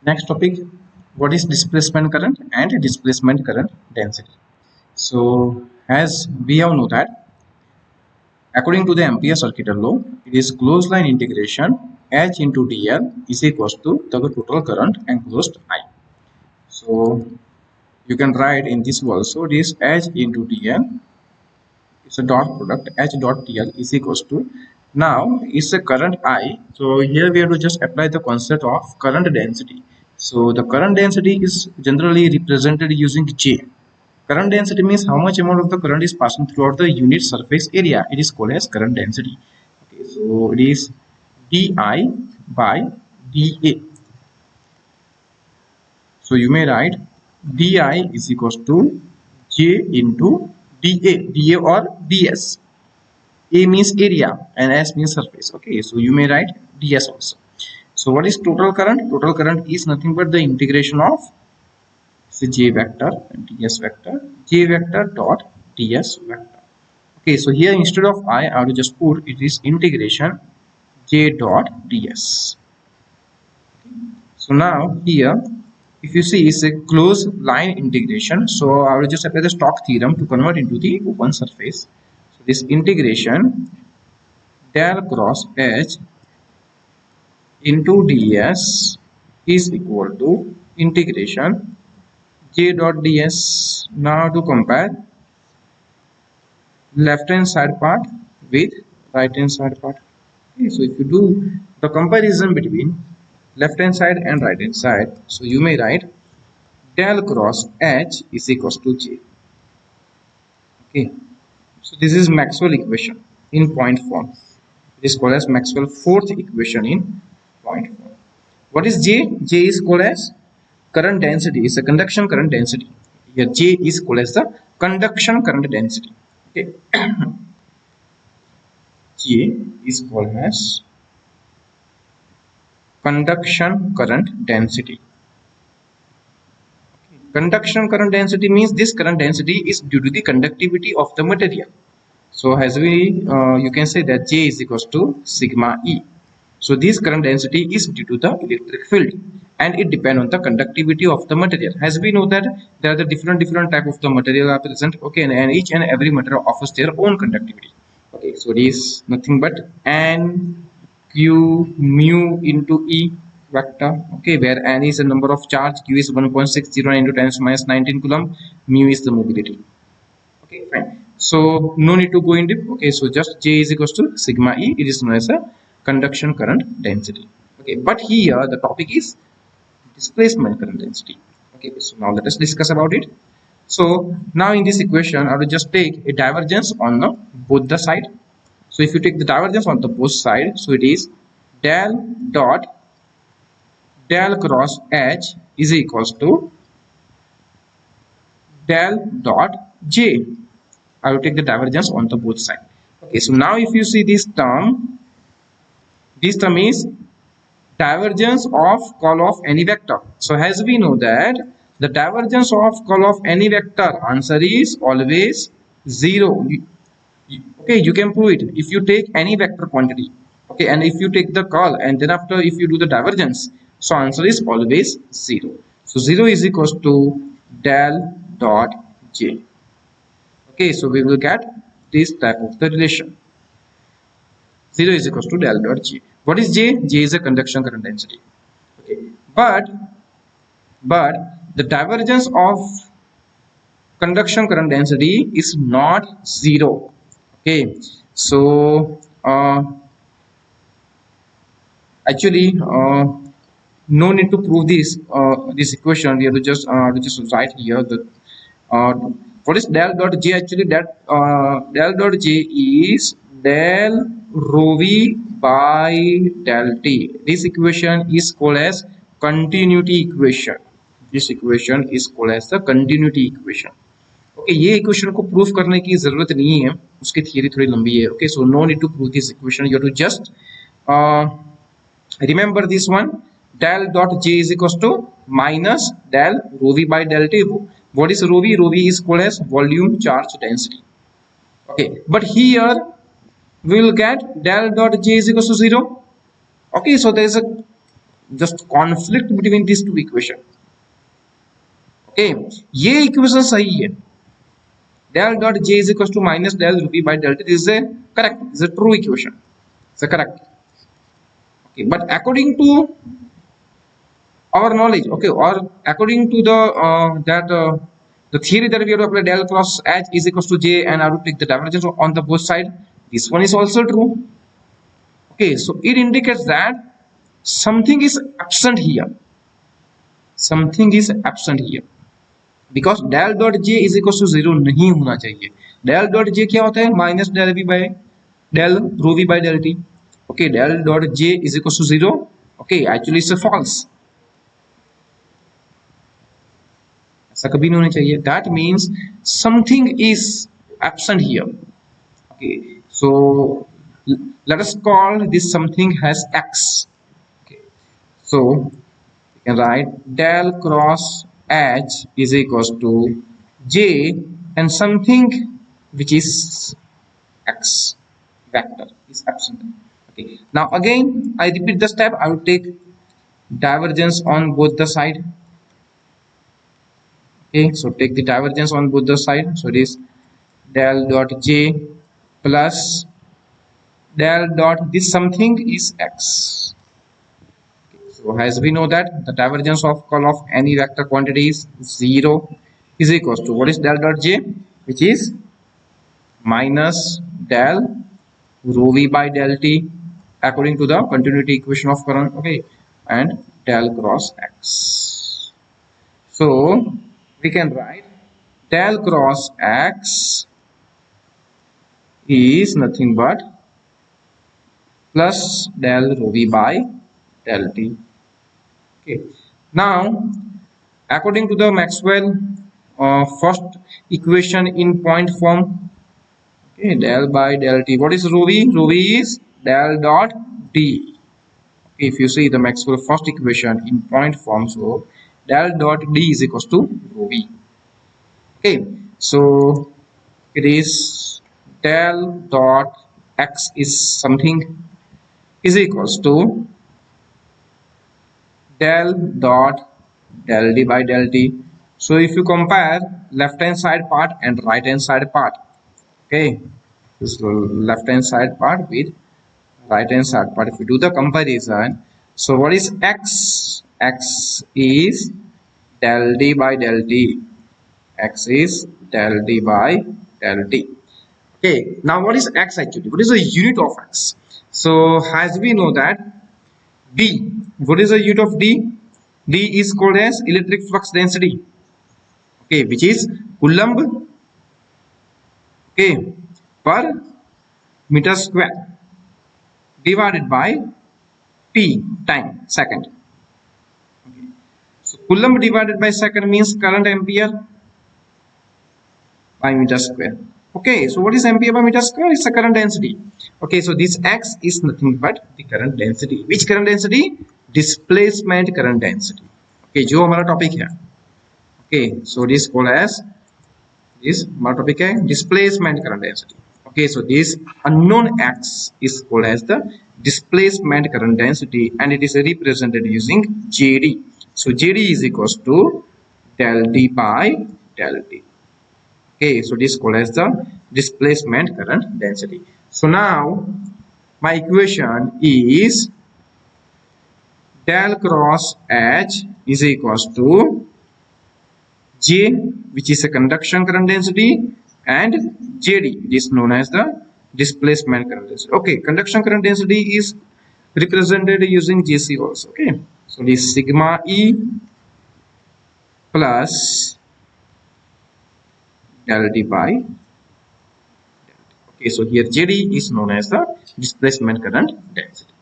Next topic, what is displacement current and displacement current density. So as we all know that according to the Ampere circuit law, it is closed line integration H into dl is equals to the total current enclosed I. So you can write in this also, it is H into dl, it's a dot product, H dot dl is equals to, now it's a current I. So here we have to just apply the concept of current density. So the current density is generally represented using J. Current density means how much amount of the current is passing throughout the unit surface area. It is called as current density. Okay, so it is di by dA. So you may write di is equals to J into dA or ds. A means area and S means surface. Okay, so you may write ds also. So what is total current? Total current is nothing but the integration of J vector and ds vector, J vector dot ds vector. Okay, so here instead of I have to just put it is integration J dot ds. So now here, if you see, it's a closed line integration. So I will just apply the Stokes theorem to convert into the open surface. So this integration del cross H into ds is equal to integration J dot ds. Now to compare left hand side part with right hand side part. Okay, so if you do the comparison between left hand side and right hand side, so you may write del cross H is equals to J. Okay, so this is Maxwell equation in point form. It is called as Maxwell fourth equation in point form. What is J? J is called as current density. It's a conduction current density. Here J is called as the conduction current density. Okay. J is called as conduction current density. Conduction current density means this current density is due to the conductivity of the material. So as you can say that J is equals to sigma E. So this current density is due to the electric field and it depends on the conductivity of the material. As we know that there are the different type of the material are present. Okay, and each and every material offers their own conductivity. Okay, so it is nothing but N Q mu into E vector. Okay, where N is the number of charge, Q is 1.60 into 10 minus 19 coulomb, mu is the mobility. Okay, fine. So no need to go in deep. Okay, so just J is equals to sigma E. It is known as a conduction current density. Okay, but here the topic is displacement current density. Okay, so now let us discuss about it. So now in this equation, I will just take a divergence on the both the side. So if you take the divergence on the both side, so it is del dot del cross H is equals to del dot J. I will take the divergence on the both side. Okay, so now if you see this term is divergence of curl of any vector. So as we know that the divergence of curl of any vector, answer is always 0. Okay, you can prove it if you take any vector quantity. Okay, and if you take the curl and then after if you do the divergence, so answer is always 0. So 0 is equals to del dot J. Okay, so we will get this type of the relation. 0 is equals to del dot J. What is J? J is a conduction current density. Okay, but the divergence of conduction current density is not 0. Okay, so actually no need to prove this equation. We have to just write here the what is del dot J? Actually that del dot J is del rho v by del t. This equation is called as continuity equation. This equation is called as the continuity equation. Okay, ये equation को proof करने की जरूरत नहीं है, उसकी theory थोड़ी लंबी है. Okay, so no need to prove this equation, you have to just remember this one, del dot J is equals to minus del rho v by del t. What is rho v? Rho v is called as volume charge density. Okay, but here we will get del dot J is equals to 0. Okay, so there is a just conflict between these two equation. Okay, ये equation सही है. Del dot J is equals to minus del rho v by del t. This is a correct. This is a true equation. It's a correct. Okay, but according to our knowledge, okay, or according to the theory that we have to apply, del cross H is equals to J, and I have to take the divergence on the both side. This one is also true. Okay, so it indicates that something is absent here. Something is absent here. Because del dot J is equal to 0 नहीं होना चाहिए. Del dot जे क्या होता है? Minus del V by del rho V by del T. Okay, del dot J is equal to 0. Okay, actually it's false. ऐसा कभी नहीं होना चाहिए. That means something is absent here. Okay, so let us call this something as x. Okay, so you can write del cross H is equals to J and something which is x vector is absent. Okay, now again I repeat the step. I will take divergence on both the side. Okay, so take the divergence on both the side. So it is del dot J plus del dot this something is x. So as we know that the divergence of curl of any vector quantity is 0 is equals to what is del dot J, which is minus del rho v by del t according to the continuity equation of current. Okay, and del cross x. So we can write del cross x is nothing but plus del rho v by del t. Okay, now according to the Maxwell first equation in point form, okay, del by del t, what is rho v? Rho v is del dot d. If you see the Maxwell first equation in point form, so del dot d is equals to rho v. Okay, so it is del dot x is something is equals to del dot del d by del t. So if you compare left hand side part and right hand side part, okay, this left hand side part with right hand side part, if you do the comparison, so what is x? X is del d by del t. X is del d by del t. Okay, now what is x actually? What is the unit of x? So as we know that d, what is the unit of d? D is called as electric flux density, okay, which is coulomb, okay, per meter square divided by t time second. Okay, so coulomb divided by second means current ampere by meter square. Okay, so what is ampere by meter square? It's a current density. Okay, so this x is nothing but the current density. Which current density? Displacement current density. Okay, जो हमारा topic है. Okay, so this called as this हमारा topic है displacement current density. Okay, so this unknown x is called as the displacement current density, and it is represented using JD. So JD is equals to del D by del T. Okay, so this is called as the displacement current density. So now my equation is del cross H is equals to J, which is a conduction current density, and JD, it is known as the displacement current density. Okay, conduction current density is represented using JC also. Okay, so this sigma E plus del D by del T. Okay, so here JD is known as the displacement current density.